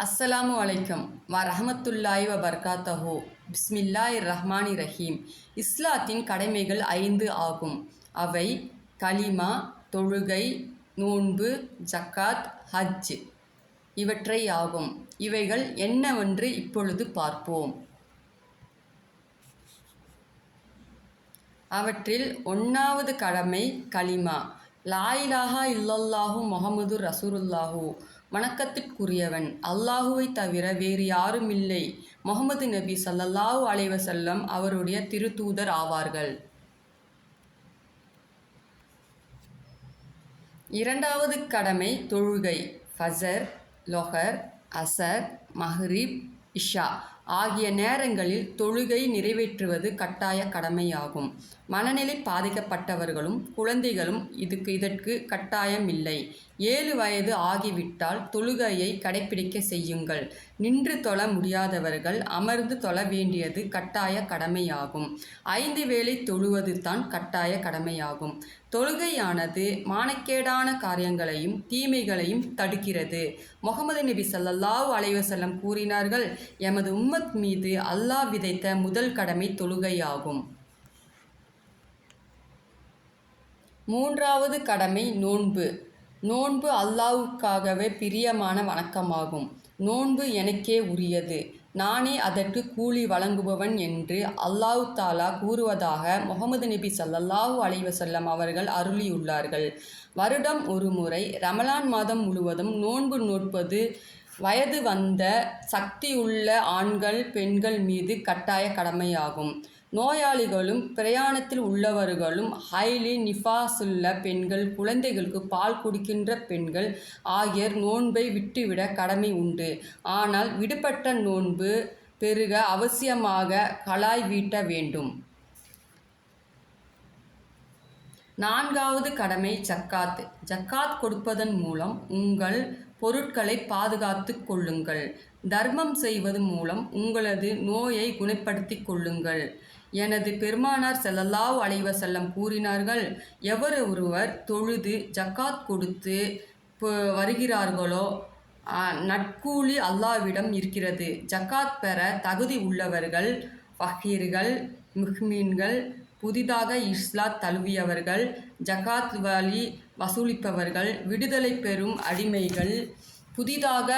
அஸ்ஸலாமு அலைக்கும் வரஹமத்துல்லாஹி வபர்காத்தஹு. பிஸ்மில்லாஹிர் ரஹ்மானிர் ரஹீம். இஸ்லாத்தின் கடமைகள் 5 ஆகும். அவை கலிமா, தொழுகை, நோன்பு, ஜக்காத், ஹஜ் இவற்றை ஆகும். இவைகள் என்னவென்று இப்பொழுது பார்ப்போம். அவற்றில் 1வது கடமை கலிமா. லா இலாஹா இல்லல்லாஹு முஹம்மது ரசூலுல்லாஹு. வணக்கத்திற்குரியவன் அல்லாஹுவை தவிர வேறு யாருமில்லை. முஹம்மது நபி ஸல்லல்லாஹு அலைஹி வஸல்லம் அவருடைய திருத்தூதர் ஆவார்கள். 2வது கடமை தொழுகை. ஃபஜர், லொஹர், அசர், மஹ்ரிப், இஷா ஆகிய நேரங்களில் தொழுகை நிறைவேற்றுவது கட்டாய கடமையாகும். மனநிலை பாதிக்கப்பட்டவர்களும் குழந்தைகளும் இதற்கு கட்டாயமில்லை. 7 வயது ஆகிவிட்டால் தொழுகையை கடைப்பிடிக்க செய்யுங்கள். நின்று தொழ முடியாதவர்கள் அமர்ந்து தொழ வேண்டியது கட்டாய கடமையாகும். 5 வேளை தொழுவது தான் கட்டாய கடமையாகும். தொழுகையானது மானக்கேடான காரியங்களையும் தீமைகளையும் தடுக்கிறது. முஹம்மது நபி ஸல்லல்லாஹு அலைஹி வஸல்லம் கூறினார்கள், எமது உம்மத் மீது அல்லாஹ் விதைத்த முதல் கடமை தொழுகையாகும். 3வது கடமை நோன்பு. நோன்பு அல்லாஹ்வுக்காகவே பிரியமான வணக்கமாகும். நோன்பு எனக்கே உரியது, நானே அதற்கு கூலி வழங்குபவன் என்று அல்லாஹ் தஆலா கூறுவதாக முஹம்மது நபி ஸல்லல்லாஹு அலைஹி வஸல்லம் அவர்கள் அருளியுள்ளார்கள். வருடம் ஒரு முறை ரமலான் மாதம் முழுவதும் நோன்பு நோற்பது வயது வந்த சக்தியுள்ள ஆண்கள் பெண்கள் மீது கட்டாய கடமையாகும். நோயாளிகளும் பிரயாணத்தில் உள்ளவர்களும் ஹைலி நிஃபாசுள்ள பெண்கள் குழந்தைகளுக்கு பால் குடிக்கின்ற பெண்கள் ஆகியோர் நோன்பை விட்டுவிட கடமை உண்டு. ஆனால் விடுபட்ட நோன்பு பெருக அவசியமாக கலாய் வீட்ட வேண்டும். 4வது கடமை ஜக்காத். ஜக்காத் கொடுப்பதன் மூலம் உங்கள் பொருட்களை பாதுகாத்துக் கொள்ளுங்கள். தர்மம் செய்வது மூலம் உங்களது நோயை குணப்படுத்திக் கொள்ளுங்கள். எனது பெருமானார் ஸல்லல்லாஹு அலைஹி வஸல்லம் கூறினார்கள், எவரொருவர் தொழுது ஜக்காத் கொடுத்து வருகிறார்களோ நற்கூலி அல்லாஹ்விடம் இருக்கிறது. ஜக்காத் பெற தகுதி உள்ளவர்கள் ஃபகீர்கள், முஹ்மின்கள், புதிதாக இஸ்லாம் தழுவியவர்கள், ஜக்காத் வரி வசூலிப்பவர்கள், விடுதலை பெறும் அடிமைகள், புதிதாக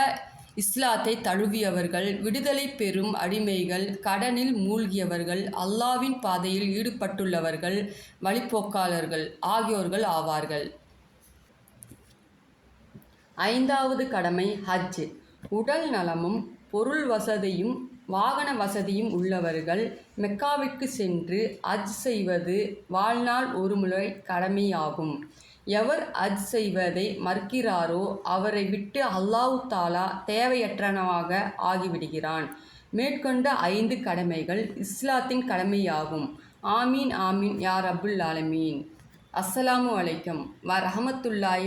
இஸ்லாத்தை தழுவியவர்கள், விடுதலை பெறும் அடிமைகள், கடனில் மூழ்கியவர்கள், அல்லாஹ்வின் பாதையில் ஈடுபட்டுள்ளவர்கள், வழிப்போக்காளர்கள் ஆகியோர்கள் ஆவார்கள். 5வது கடமை ஹஜ். உடல் நலமும் பொருள் வசதியும் வாகன வசதியும் உள்ளவர்கள் மெக்காவிற்கு சென்று ஹஜ் செய்வது வாழ்நாள் ஒரு முறை கடமையாகும். எவர் ஹஜ் செய்வதை மறுக்கிறாரோ அவரை விட்டு அல்லாஹ் தஆலா தேவையற்றவனாக ஆகிவிடுகிறான். மேற்கொண்ட 5 கடமைகள் இஸ்லாத்தின் கடமையாகும். ஆமீன் ஆமீன் யா ரப்புல் ஆலமீன். அஸ்ஸலாமு அலைக்கும் வரஹமத்துல்லாஹி